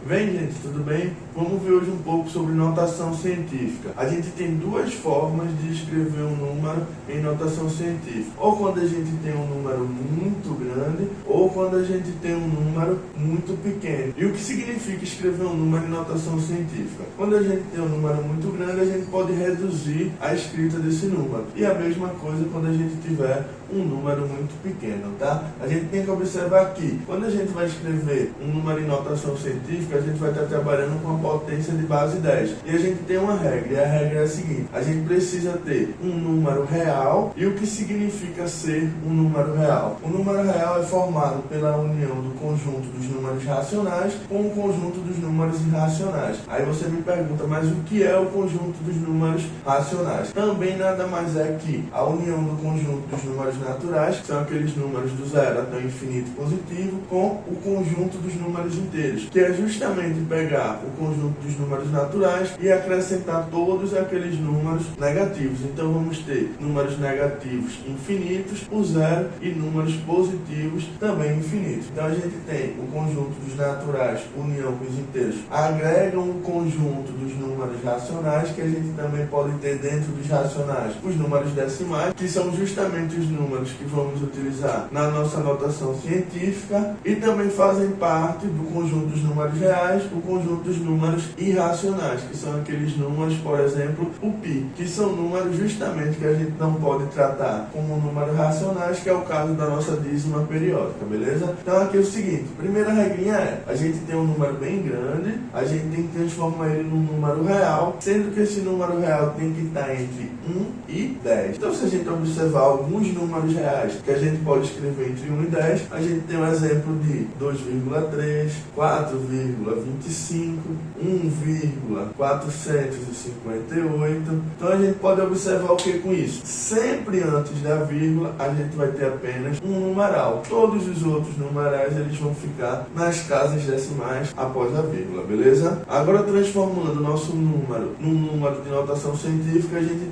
Bem, gente, tudo bem? Vamos ver hoje um pouco sobre notação científica. A gente tem duas formas de escrever um número em notação científica. Ou quando a gente tem um número muito grande, ou quando a gente tem um número muito pequeno. E o que significa escrever um número em notação científica? Quando a gente tem um número muito grande, a gente pode reduzir a escrita desse número. E a mesma coisa quando a gente tiver um número muito pequeno, tá? A gente tem que observar que quando a gente vai escrever um número em notação científica, a gente vai estar trabalhando com a potência de base 10. E a gente tem uma regra, e a regra é a seguinte: a gente precisa ter um número real. E o que significa ser um número real? O número real é formado pela união do conjunto dos números racionais com o conjunto dos números irracionais. Aí você me pergunta, mas o que é o conjunto dos números racionais? Também nada mais é que a união do conjunto dos números naturais, que são aqueles números do zero até o infinito positivo, com o conjunto dos números inteiros, que é justamente pegar o conjunto dos números naturais e acrescentar todos aqueles números negativos. Então vamos ter números negativos infinitos, o zero, e números positivos também infinitos. Então a gente tem o conjunto dos naturais, união com os inteiros, agregam o conjunto dos números racionais, que a gente também pode ter dentro dos racionais os números decimais, que são justamente os números que vamos utilizar na nossa notação científica, e também fazem parte do conjunto dos números reais, o conjunto dos números irracionais, que são aqueles números, por exemplo, o π, que são números justamente que a gente não pode tratar como números racionais, que é o caso da nossa dízima periódica, beleza? Então aqui é o seguinte, primeira regrinha é, a gente tem um número bem grande, a gente tem que transformar ele num número real, sendo que esse número real tem que estar entre 1 e 10. Então se a gente observar alguns números reais que a gente pode escrever entre 1 e 10, a gente tem um exemplo de 2,3, 4,25, 1,458. Então a gente pode observar o que com isso? Sempre antes da vírgula a gente vai ter apenas um numeral. Todos os outros numerais eles vão ficar nas casas decimais após a vírgula, beleza? Agora, transformando o nosso número num número de notação científica, a gente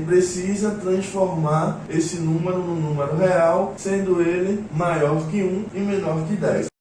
precisa transformar esse número num número real, sendo ele maior que 1 e menor que 10.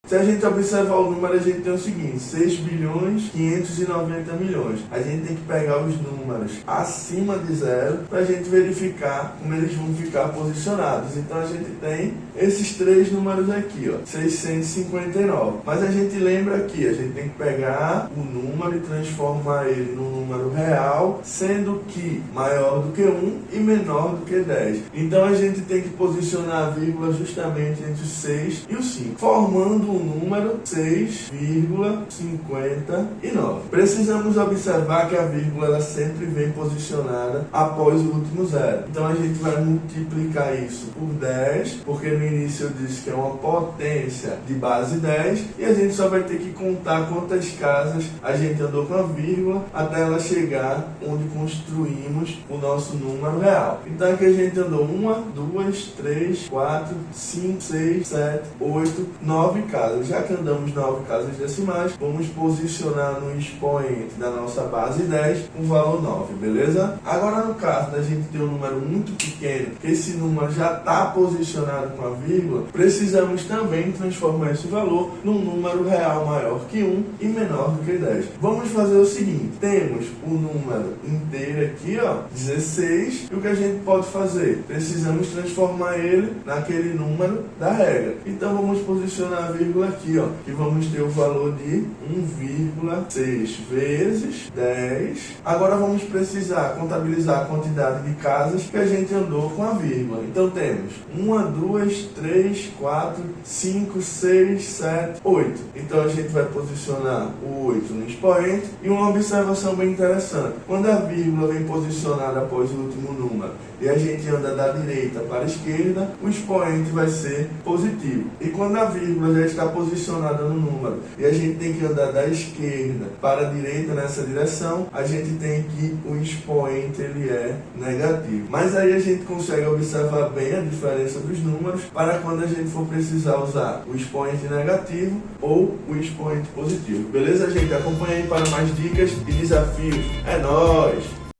Se a gente observar o número, a gente tem o seguinte: 6 bilhões 590 milhões. A gente tem que pegar os números acima de zero para a gente verificar como eles vão ficar posicionados. Então a gente tem esses três números aqui, ó, 659. Mas a gente lembra aqui, a gente tem que pegar o número e transformar ele num número real, sendo que maior do que 1 e menor do que 10. Então a gente tem que posicionar a vírgula justamente entre o 6 e o 5, formando o número 6,59. Precisamos observar que a vírgula ela sempre vem posicionada após o último zero. Então a gente vai multiplicar isso por 10, porque no início eu disse que é uma potência de base 10, e a gente só vai ter que contar quantas casas a gente andou com a vírgula até ela chegar onde construímos o nosso número real. Então aqui a gente andou 1, 2, 3, 4, 5, 6, 7, 8, 9 casas. Já que andamos 9 casas decimais, vamos posicionar no expoente da nossa base 10 com o valor 9, beleza? Agora, no caso da gente ter um número muito pequeno, que esse número já está posicionado com a vírgula, precisamos também transformar esse valor num número real maior que 1 e menor do que 10. Vamos fazer o seguinte: temos o número inteiro aqui, ó, 16, e o que a gente pode fazer? Precisamos transformar ele naquele número da regra. Então vamos posicionar a vírgula aqui, ó, que vamos ter o valor de 1,6 vezes 10. Agora vamos precisar contabilizar a quantidade de casas que a gente andou com a vírgula. Então temos 1, 2, 3, 4, 5, 6, 7, 8. Então a gente vai posicionar o 8 no expoente. E uma observação bem interessante: quando a vírgula vem posicionada após o último número e a gente anda da direita para a esquerda, o expoente vai ser positivo. E quando a vírgula já está posicionada no número e a gente tem que andar da esquerda para a direita nessa direção, a gente tem que o expoente ele é negativo. Mas aí a gente consegue observar bem a diferença dos números para quando a gente for precisar usar o expoente negativo ou o expoente positivo. Beleza, gente? Acompanhe aí para mais dicas e desafios. É nóis!